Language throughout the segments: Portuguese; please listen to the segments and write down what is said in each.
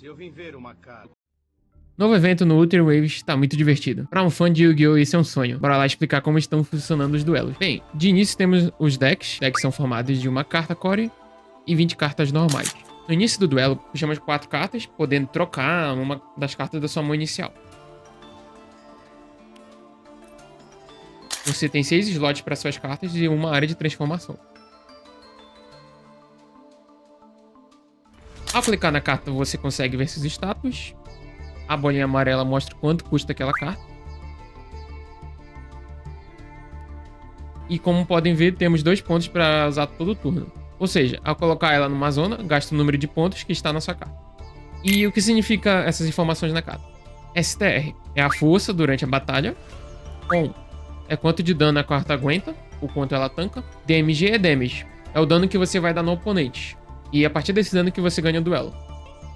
Eu vim ver o macaco. Novo evento no Ultra Waves tá muito divertido. Pra um fã de Yu-Gi-Oh! Isso é um sonho. Bora lá explicar como estão funcionando os duelos. Bem, de início temos os decks. Decks são formados de uma carta core e 20 cartas normais. No início do duelo, puxamos 4 cartas, podendo trocar uma das cartas da sua mão inicial. Você tem 6 slots para suas cartas e uma área de transformação. Ao clicar na carta, você consegue ver seus status. A bolinha amarela mostra quanto custa aquela carta. E como podem ver, temos 2 pontos para usar todo turno. Ou seja, ao colocar ela numa zona, gasta o número de pontos que está na sua carta. E o que significa essas informações na carta? STR é a força durante a batalha. ON é quanto de dano a carta aguenta, o quanto ela tanca. DMG é damage, é o dano que você vai dar no oponente. E é a partir desse dano que você ganha o duelo.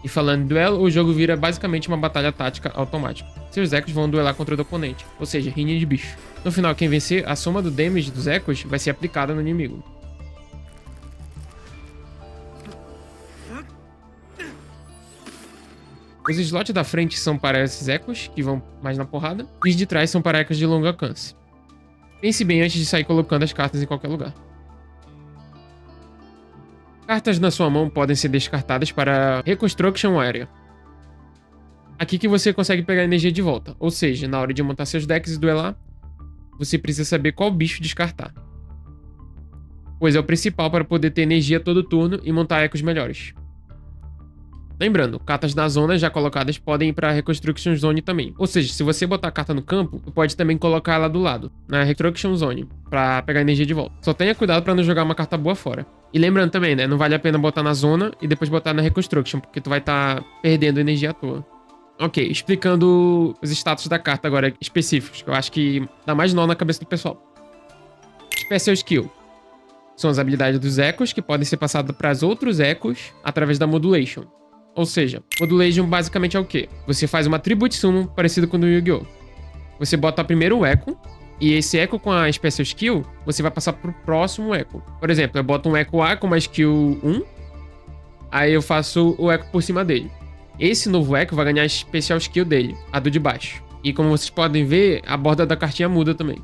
E falando em duelo, o jogo vira basicamente uma batalha tática automática. Seus ecos vão duelar contra o oponente, ou seja, rinha de bicho. No final, quem vencer, a soma do damage dos ecos vai ser aplicada no inimigo. Os slots da frente são para esses ecos, que vão mais na porrada, e os de trás são para ecos de longo alcance. Pense bem antes de sair colocando as cartas em qualquer lugar. Cartas na sua mão podem ser descartadas para Reconstruction Area. Aqui que você consegue pegar energia de volta, ou seja, na hora de montar seus decks e duelar, você precisa saber qual bicho descartar, pois é o principal para poder ter energia todo turno e montar ecos melhores. Lembrando, cartas na zona já colocadas podem ir para a Reconstruction Zone também. Ou seja, se você botar a carta no campo, você pode também colocar ela do lado, na Reconstruction Zone, para pegar energia de volta. Só tenha cuidado para não jogar uma carta boa fora. E lembrando também, né, não vale a pena botar na zona e depois botar na Reconstruction, porque tu vai estar perdendo energia à toa. Ok, explicando os status da carta agora específicos, que eu acho que dá mais nó na cabeça do pessoal. Special Skill. São as habilidades dos ecos que podem ser passadas para os outros ecos através da Modulation. Ou seja, Modulation basicamente é o quê? Você faz uma Tribute Summon parecido com o do Yu-Gi-Oh! Você bota primeiro o eco, e esse eco com a Special Skill, você vai passar pro próximo eco. Por exemplo, eu boto um eco A com uma skill 1, aí eu faço o eco por cima dele. Esse novo eco vai ganhar a Special Skill dele, a do de baixo. E como vocês podem ver, a borda da cartinha muda também.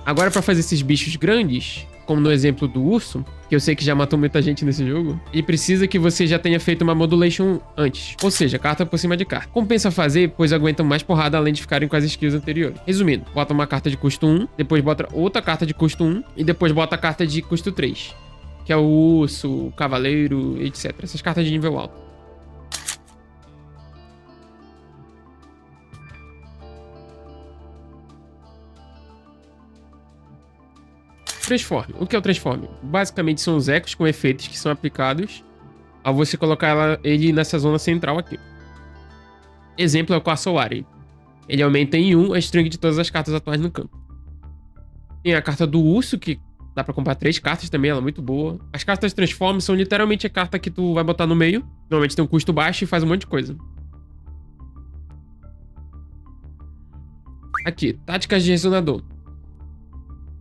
Agora, para fazer esses bichos grandes, como no exemplo do urso, que eu sei que já matou muita gente nesse jogo, ele precisa que você já tenha feito uma Modulation antes. Ou seja, carta por cima de carta. Compensa fazer, pois aguentam mais porrada além de ficarem com as skills anteriores. Resumindo, bota uma carta de custo 1, depois bota outra carta de custo 1, e depois bota a carta de custo 3, que é o urso, o cavaleiro, etc. Essas cartas de nível alto. Transforme. O que é o Transforme? Basicamente são os ecos com efeitos que são aplicados ao você colocar ele nessa zona central aqui. Exemplo é o Castleware. Ele aumenta em 1 a string de todas as cartas atuais no campo. Tem a carta do urso, que dá pra comprar 3 cartas também, ela é muito boa. As cartas Transforme são literalmente a carta que tu vai botar no meio. Normalmente tem um custo baixo e faz um monte de coisa. Aqui, táticas de resonador.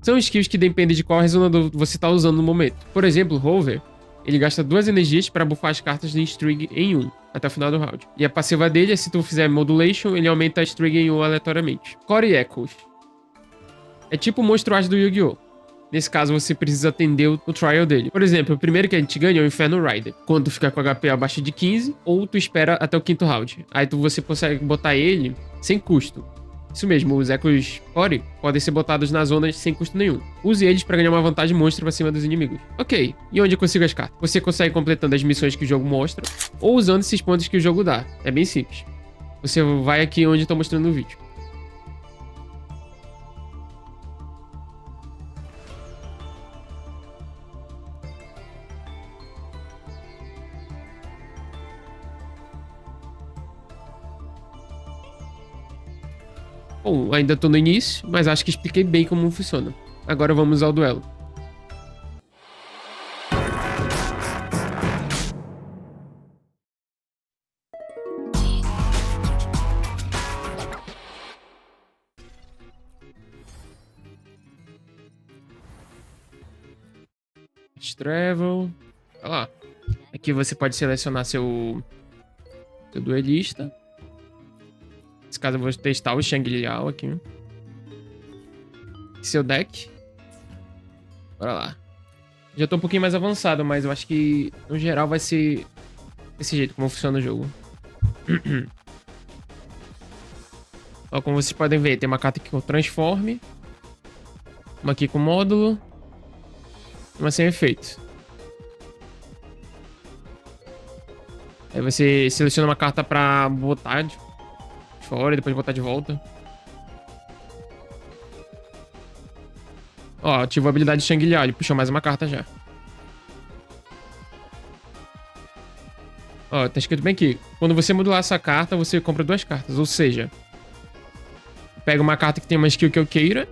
São skills que dependem de qual resonador você está usando no momento. Por exemplo, o Hover, ele gasta 2 energias para buffar as cartas de string em 1, até o final do round. E a passiva dele é, se tu fizer Modulation, ele aumenta a string em 1 aleatoriamente. Core Echoes. É tipo o monstro Ash do Yu-Gi-Oh! Nesse caso, você precisa atender o trial dele. Por exemplo, o primeiro que a gente ganha é o Inferno Rider, quando tu fica com HP abaixo de 15, ou tu espera até o 5º round. Aí você consegue botar ele sem custo. Isso mesmo, os ecos Core podem ser botados nas zonas sem custo nenhum. Use eles para ganhar uma vantagem monstra pra cima dos inimigos. Ok, e onde eu consigo as cartas? Você consegue completando as missões que o jogo mostra, ou usando esses pontos que o jogo dá. É bem simples. Você vai aqui onde eu tô mostrando no vídeo. Bom, ainda tô no início, mas acho que expliquei bem como funciona. Agora vamos ao duelo. Travel. Vai lá. Aqui você pode selecionar seu duelista. Nesse caso eu vou testar o Shang-Liao aqui. Seu deck. Bora lá. Já tô um pouquinho mais avançado, mas eu acho que no geral vai ser desse jeito como funciona o jogo. Ó, como vocês podem ver, tem uma carta aqui com transforme. Uma aqui com módulo. Uma sem efeito. Aí você seleciona uma carta pra botar de fora e depois botar de volta. Ó, ativou a habilidade de Shang-Liao, ele puxou mais uma carta já. Ó, tá escrito bem aqui. Quando você modular essa carta, você compra 2 cartas. Ou seja, pega uma carta que tem uma skill que eu queira.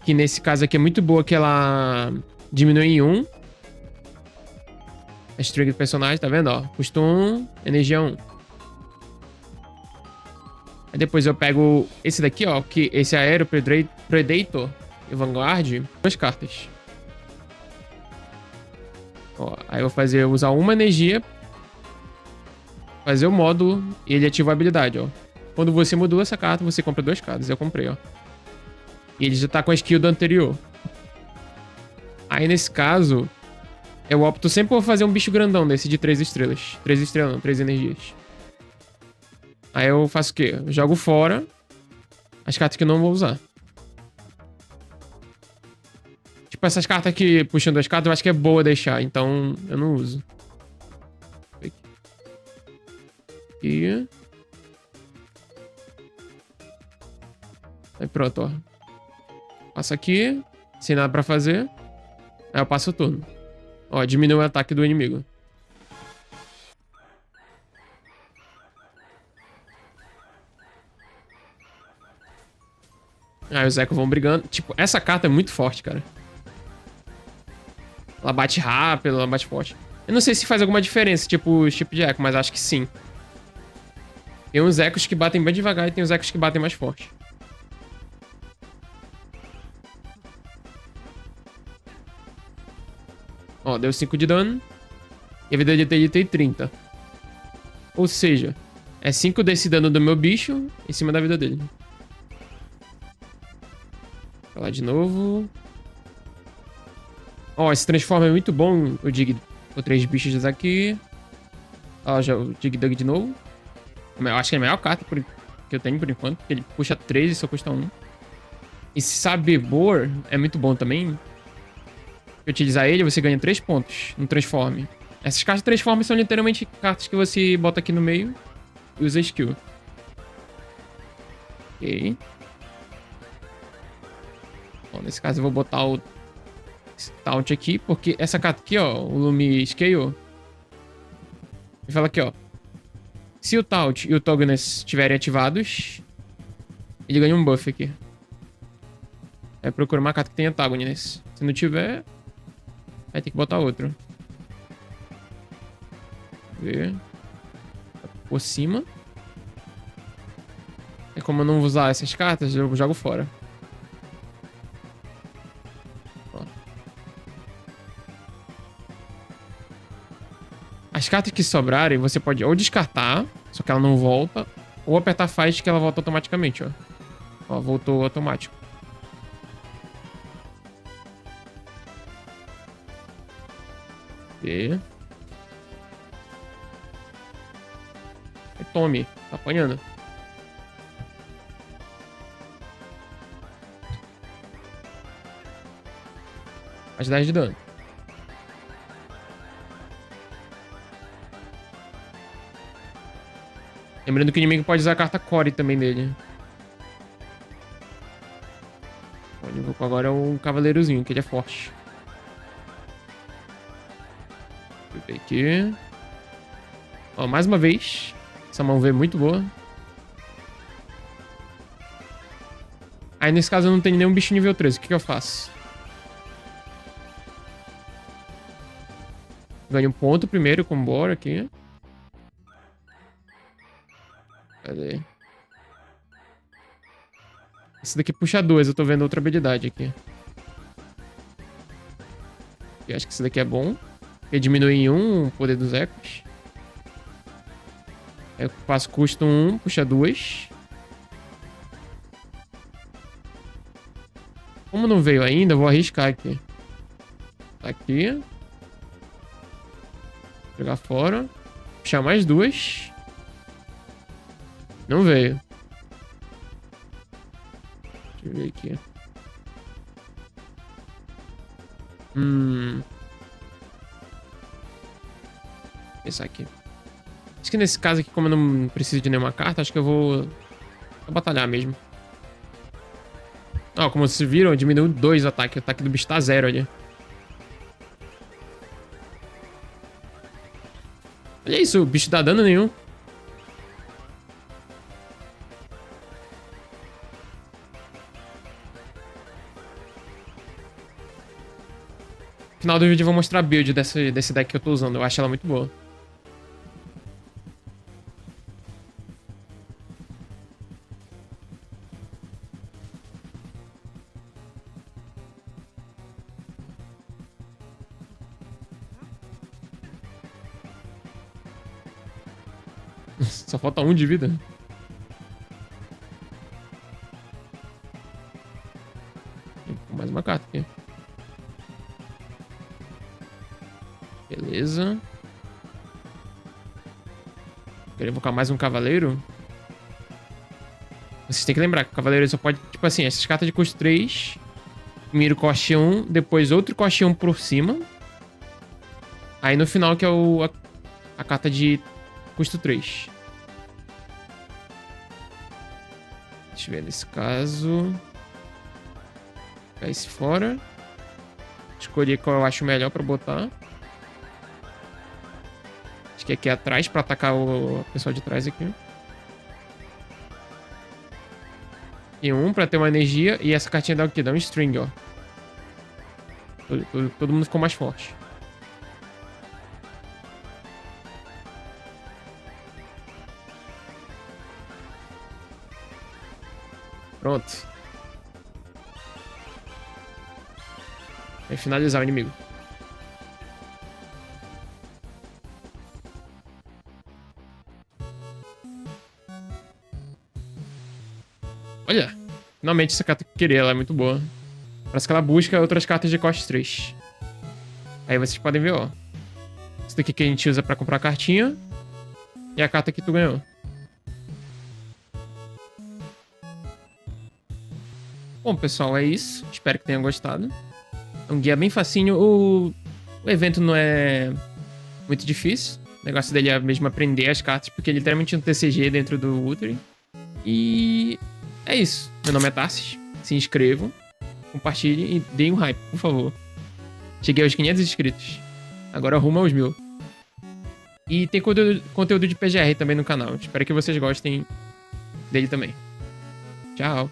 Que nesse caso aqui é muito boa, que ela diminui em 1. A string do personagem, tá vendo? Ó, custo 1, energia 1. Aí depois eu pego esse daqui, ó, que esse Aero Predator e Vanguard, 2 cartas. Ó, aí eu vou usar uma energia, fazer o módulo e ele ativa a habilidade, ó. Quando você modula essa carta, você compra 2 cartas. Eu comprei, ó. E ele já tá com a skill do anterior. Aí nesse caso, eu opto sempre por fazer um bicho grandão desse de 3 estrelas. 3 estrelas não, 3 energias. Aí eu faço o quê? Eu jogo fora as cartas que eu não vou usar. Tipo, essas cartas que puxam 2 cartas, eu acho que é boa deixar, então eu não uso. Aqui. Aí pronto, ó. Passo aqui, sem nada pra fazer. Aí eu passo o turno. Ó, diminui o ataque do inimigo. Aí os Echo vão brigando. Tipo, essa carta é muito forte, cara. Ela bate rápido, ela bate forte. Eu não sei se faz alguma diferença, tipo, os tipos de Echo, mas acho que sim. Tem uns Echos que batem bem devagar e tem uns Echos que batem mais forte. Ó, deu 5 de dano. E a vida dele tem 30. Ou seja, é 5 desse dano do meu bicho em cima da vida dele. Vai lá de novo. Ó, esse transforma é muito bom, o Dig. Com 3 bichos aqui. Ó, já o Dig Dug de novo. Eu acho que é a melhor carta que eu tenho por enquanto. Porque ele puxa 3 e só custa 1. E Sabebor é muito bom também. Se utilizar ele, você ganha 3 pontos no transforme. Essas cartas de transforme são literalmente cartas que você bota aqui no meio e usa skill. Ok. Bom, nesse caso eu vou botar o Taunt aqui, porque essa carta aqui, ó, o Lumi Scale, ele fala aqui, ó. Se o Taunt e o Togenes estiverem ativados, ele ganha um buff aqui. Aí procura uma carta que tenha Antagonist. Se não tiver, vai ter que botar outro. Ver. Por cima. E como eu não vou usar essas cartas, eu jogo fora. Ó. As cartas que sobrarem, você pode ou descartar, só que ela não volta, ou apertar Fight que ela volta automaticamente, ó. Ó, voltou automático. E... tome, tá apanhando. Mais 10 de dano. Lembrando que o inimigo pode usar a carta Core também dele. O nível agora é um cavaleirozinho, que ele é forte. Deixa eu ver aqui. Ó, mais uma vez. Essa mão V é muito boa. Aí nesse caso eu não tenho nenhum bicho nível 13. O que eu faço? Ganho um ponto primeiro com o Bora aqui. Cadê? Esse daqui puxa 2. Eu tô vendo outra habilidade aqui. Eu acho que esse daqui é bom. Porque diminui em 1 o poder dos ecos. Aí eu passo custo 1, puxa 2. Como não veio ainda, eu vou arriscar aqui. Tá aqui. Jogar fora. Puxar mais 2. Não veio. Deixa eu ver aqui. Pensar aqui. Acho que nesse caso aqui, como eu não preciso de nenhuma carta, acho que eu vou batalhar mesmo. Ó, como vocês viram, diminuiu 2 o ataque. O ataque do bicho tá 0 ali. Olha isso, o bicho dá dano nenhum. No final do vídeo eu vou mostrar a build desse deck que eu tô usando. Eu acho ela muito boa. Só falta 1 de vida. Mais uma carta aqui. Beleza. Quero invocar mais um cavaleiro. Vocês têm que lembrar que o cavaleiro só pode... Tipo assim, essas cartas de custo 3. Primeiro coste 1, depois outro coste 1 por cima. Aí no final que é a carta de custo 3. Deixa eu ver nesse caso. Pegar esse fora. Escolher qual eu acho melhor pra botar. Acho que aqui atrás pra atacar o pessoal de trás aqui. E 1 pra ter uma energia. E essa cartinha dá o quê? Dá um string, ó. Todo mundo ficou mais forte. Pronto. Vai finalizar o inimigo. Olha. Finalmente essa carta que eu queria. Ela é muito boa. Parece que ela busca outras cartas de coste 3. Aí vocês podem ver, ó. Isso daqui que a gente usa pra comprar cartinha. E a carta que tu ganhou. Bom, pessoal, é isso. Espero que tenham gostado. É um guia bem facinho. O evento não é muito difícil. O negócio dele é mesmo aprender as cartas, porque é literalmente um TCG dentro do Wuthering. E é isso. Meu nome é Tarsis. Se inscrevam, compartilhem e deem um hype, por favor. Cheguei aos 500 inscritos. Agora rumo aos 1000. E tem conteúdo de PGR também no canal. Espero que vocês gostem dele também. Tchau.